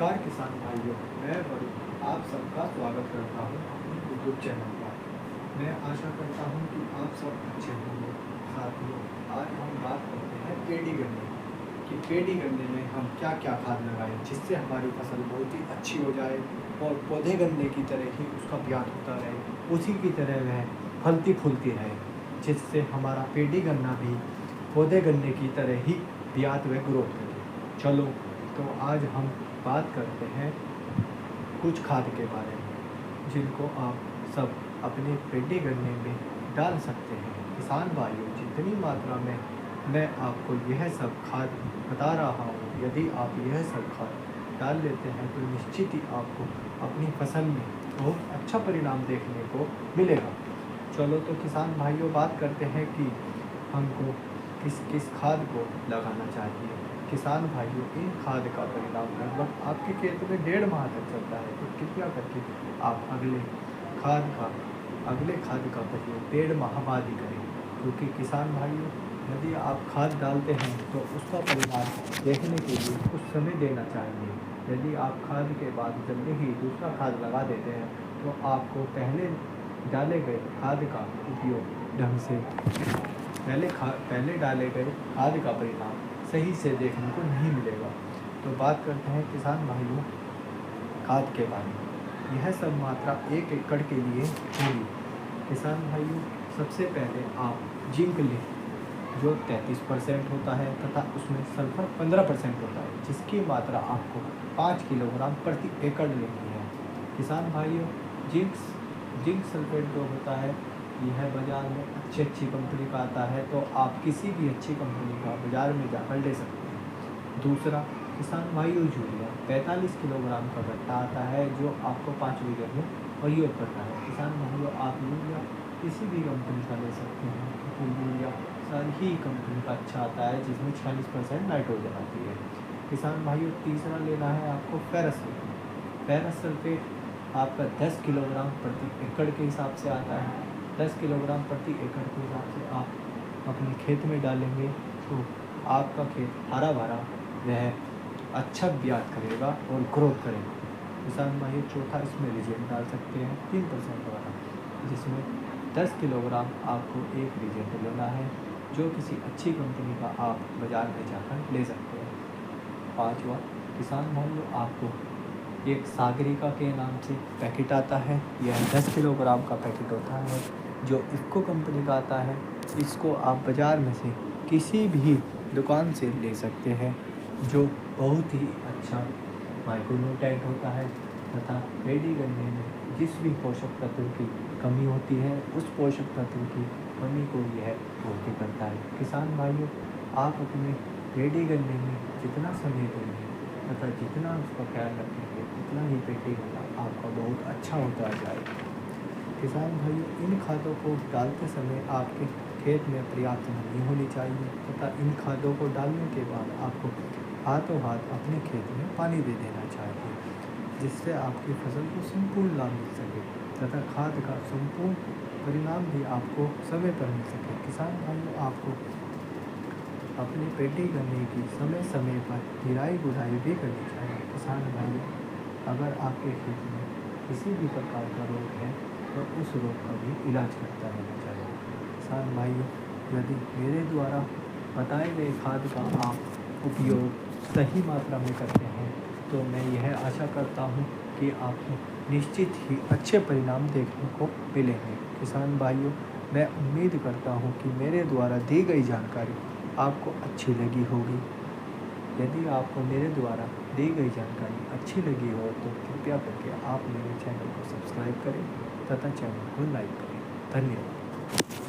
नमस्कार किसान भाइयों, मैं वरुण आप सबका स्वागत करता हूँ अपने यूट्यूब चैनल पर। मैं आशा करता हूँ कि आप सब अच्छे होंगे। साथियों, आज हम बात करते हैं पेडी गन्ने कि पेडी गन्ने में हम क्या क्या खाद लगाएं जिससे हमारी फसल बहुत ही अच्छी हो जाए और पौधे गन्ने की तरह ही उसका ब्यात होता रहे, उसी की तरह वह फलती फूलती रहे, जिससे हमारा पेडी गन्ना भी पौधे गन्ने की तरह ही ब्यात व ग्रोथ करे। चलो तो आज हम बात करते हैं कुछ खाद के बारे में जिनको आप सब अपने पेडी गन्ने में डाल सकते हैं। किसान भाइयों, जितनी मात्रा में मैं आपको यह सब खाद बता रहा हूँ, यदि आप यह सब खाद डाल लेते हैं तो निश्चित ही आपको अपनी फसल में बहुत अच्छा परिणाम देखने को मिलेगा। चलो तो किसान भाइयों, बात करते हैं कि हमको किस किस खाद को लगाना चाहिए। किसान भाइयों, इन खाद का परिणाम लगभग आपके खेत में 1.5 माह तक चलता है, तो कृपया करके आप अगले खाद का प्रयोग 1.5 माह बाद ही करें, क्योंकि किसान भाइयों, यदि आप खाद डालते हैं तो उसका परिणाम देखने के लिए कुछ समय देना चाहिए। यदि आप खाद के बाद जल्दी ही दूसरा खाद लगा देते हैं तो आपको पहले डाले गए खाद का उपयोग ढंग से पहले डाले गए खाद का परिणाम सही से देखने को नहीं मिलेगा। तो बात करते हैं किसान भाइयों खाद के बारे में। यह सब मात्रा 1 एकड़ के लिए होगी। किसान भाइयों, सबसे पहले आप जिंक लें जो 33% होता है तथा उसमें सल्फर 15% होता है, जिसकी मात्रा आपको 5 किलोग्राम प्रति एकड़ लेनी है। किसान भाइयों, जिंक सल्फेट जो होता है यह बाज़ार में अच्छी कंपनी का आता है, तो आप किसी भी अच्छी कंपनी का बाज़ार में जाकर ले सकते हैं। दूसरा, किसान भाइयों, यूरिया 45 किलोग्राम का गट्टा आता है जो आपको 5 बीघे में प्रयोग करना है। किसान भाइयों, आप यूरिया किसी भी कंपनी का ले सकते हैं, क्योंकि यूरिया सारी ही कंपनी का अच्छा आता है जिसमें 46% नाइट्रोजन आती है। किसान भाइयों, तीसरा लेना है आपको फेरस सल्फेट आपका 10 किलोग्राम प्रति एकड़ के हिसाब से आता है। 10 किलोग्राम प्रति एकड़ के हिसाब से आप अपने खेत में डालेंगे तो आपका खेत हरा भरा वह अच्छा ब्यात करेगा और ग्रोथ करेगा। किसान भाई, चौथा इसमें रिजेंट डाल सकते हैं 3% वाला, जिसमें 10 किलोग्राम आपको एक रिजेंट लेना है जो किसी अच्छी कंपनी का आप बाज़ार में जाकर ले सकते हैं। पाँचवा, किसान भाइयों, आपको एक सागरिका के नाम से पैकेट आता है। यह 10 किलोग्राम का पैकेट होता है जो इफ़को कंपनी का आता है। इसको आप बाज़ार में से किसी भी दुकान से ले सकते हैं, जो बहुत ही अच्छा माइक्रोन्यूट्रिएंट होता है तथा पेडी गन्ने में जिस भी पोषक तत्व की कमी होती है उस पोषक तत्व की कमी को यह पूर्ति करता है। किसान भाइयों, आप अपने पेडी गन्ने में जितना समय देंगे तथा जितना उसका ख्याल रखेंगे उतना ही पेडी गन्ना आपका बहुत अच्छा होता जाएगा। किसान भाइयों, इन खादों को डालते समय आपके खेत में पर्याप्त नमी होनी चाहिए तथा इन खादों को डालने के बाद आपको हाथों हाथ अपने खेत में पानी दे देना चाहिए, जिससे आपकी फसल को संपूर्ण लाभ मिल सके तथा खाद का संपूर्ण परिणाम भी आपको समय पर मिल सके। किसान भाइयों, आपको अपने पेडी गन्ने की समय समय पर निराई गुड़ाई भी करनी चाहिए। किसान भाइयों, अगर आपके खेत में किसी भी प्रकार का रोग है तो उस रोग का भी इलाज करता रहना चाहिए। किसान भाइयों, यदि मेरे द्वारा बताए गए खाद का आप उपयोग सही मात्रा में करते हैं तो मैं यह आशा करता हूँ कि आपको निश्चित ही अच्छे परिणाम देखने को मिलेंगे। किसान भाइयों, मैं उम्मीद करता हूँ कि मेरे द्वारा दी गई जानकारी आपको अच्छी लगी होगी। यदि आपको मेरे द्वारा दी गई जानकारी अच्छी लगी हो तो कृपया करके आप मेरे चैनल को सब्सक्राइब करें तथा चैनल को लाइक करें। धन्यवाद।